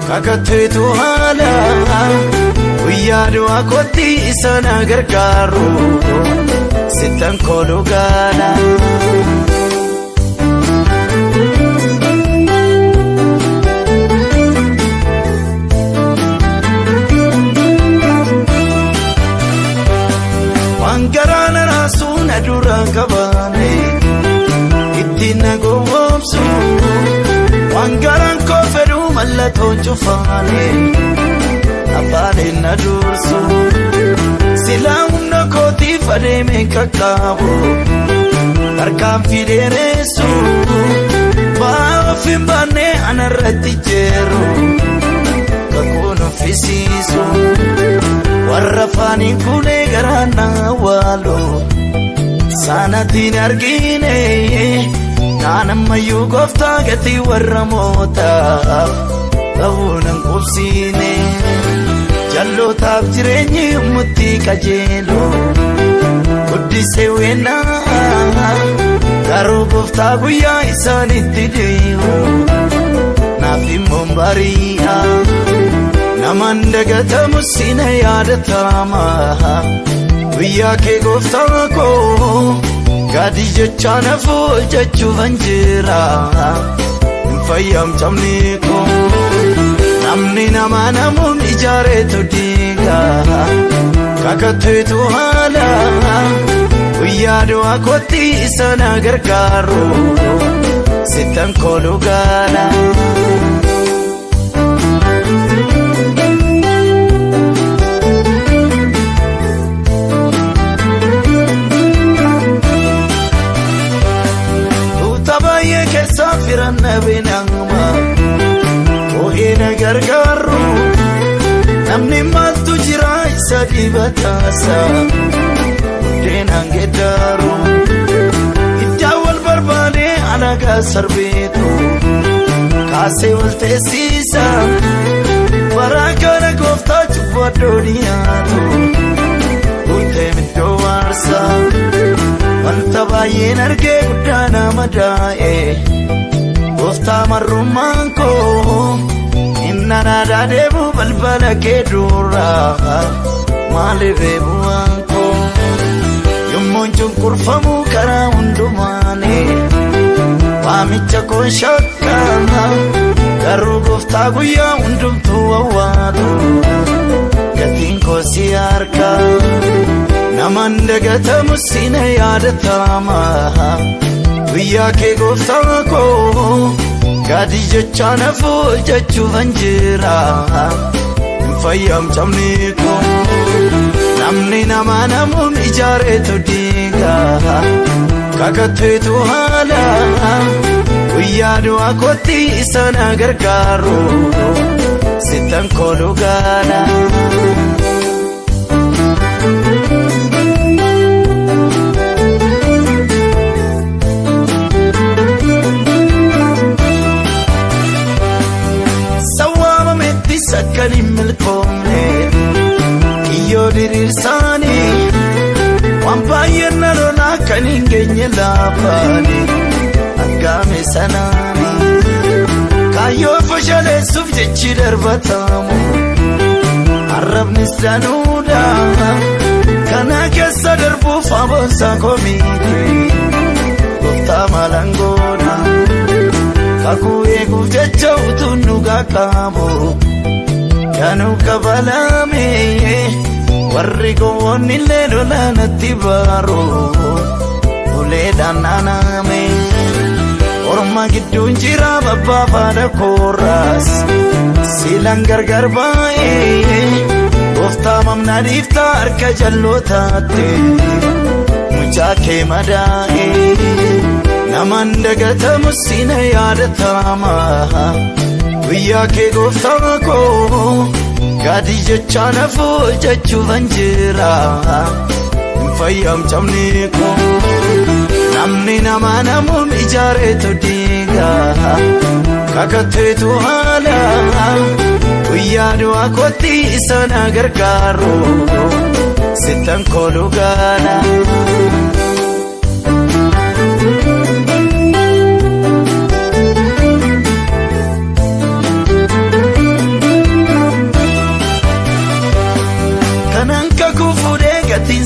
kakatteetu haala guyyaa du'aa kootti isa na gargaaru sittan kooluu gaala. Waan garaana raasuu na dura qabaane ittiin na gowwoomsu waan garaan koo fedhu mallattoo cufaane afaanin na dursu silaa humna kootiif adeemee qaqqabu harkaan fideeressu ba'aa of hin baanne anarratti jeeru kakuun uffisiisu warra faaniin kuulee garaan na awwaalu saanatiin argine naanammayyuu gooftaa gatii warra mootaaf ta'uunan qubsiine jallootaaf jireenyi umutti qajeelu guddisee weennaa garuu gooftaa guyyaa isaanitti deemu naaf immoo bari'a naman dagatamu sina yaadatama guyyaa kee gooftaa koo gaadii jechaa nafuu jechuufan jira hin fayyamtamne koo namni nama namuun ijaareetu diiga kakatteetu haala guyyaa du'aa kootti isa na gargaaru sittan kooluu gaala. Firan nabinama oohee na gargaaru namni maaltu jira isa dibataasa buddeenaan geddaaru iddaan wal barbaade anagaa sarbeetu kaasee wal teessisa waraagana gooftaa cubbuu addoo dhiyaatu guutee middoo waarsa wanta baay'een argee guddaa nama daa'e gooftaa marrummaan koo inna naadaa deemu balbala kee dura maaliif eebuwaan koo yommuun cunqurfamu karaa hundumaane waamicha koo shakka garuu gooftaa guyyaa hundumtuu awwaatu gatiin koo si harka naman dagatamu sina yaadatama guyyaa kee gooftaa koo gaadii jechaa nafuu jechuufan jira hin fayyamtamne koo namni nama namuun ijaareetu diiga kakatteetu haala guyyaa du'aa kootti isa na gargaaru sittan kooluu gaala. Sakkan hin milkoomne kiyyoo diriirsaanii waan baay'een na lolaa kan hin geenye laafaani argame sanaanii kaayyoo fashaleessuuf jechi darbatamu arrabnis danuudha kana keessa darbuuf aboonsaa komiiti gooftaa maalangoodha kakuu eeguuf jecha utuun nu qaqqabu yaanu kabalame warri gowwoonni illee lolaanatti baaru uleedhaan naaname orma gidduun jira babbaa faada koorraas siilan gargar baay'ee gooftaa mamnaa dhiiftaa harka jallootaatti mucaa kee madaa'e naman dagatamu sina yaadatama guyyaa kee gooftaa koo gaadii jechaa nafuu jechuufan jira hin fayyamtamne koo namni nama namuun ijaareetu diiga kakatteetu haala guyyaa du'aa kootti isa na gargaaru sittan kooluu gaala.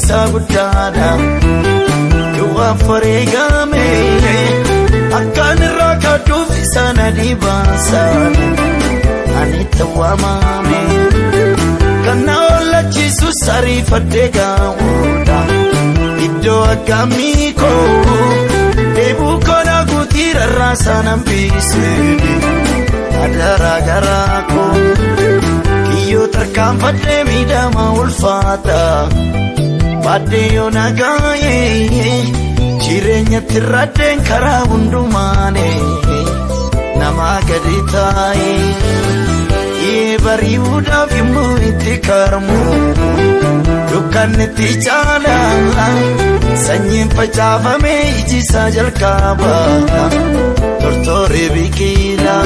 isaa guddaadha duwwaan fareegame akkaan irraa kaadduuf isa na dhibaasa ani tawwaamame kan na oolchiisus ariifadhee gaawudha iddoo akkamii koo deebuu koona guutii rarraasaa nan biise adaraa garaa koo kiyyoo tarkaanfadhee miidhama ulfaata baadhee yoo nagaayee jireenyatti raddeen karaa hundumaane nama gadi taa'ee bari'uudhaaf yommuu itti karmu dukkanni itti caala sanyiin facaafame iji isaa jalqaba tortoree biqila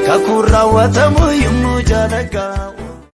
kakuun raawwatamu yommuu jaalagaa.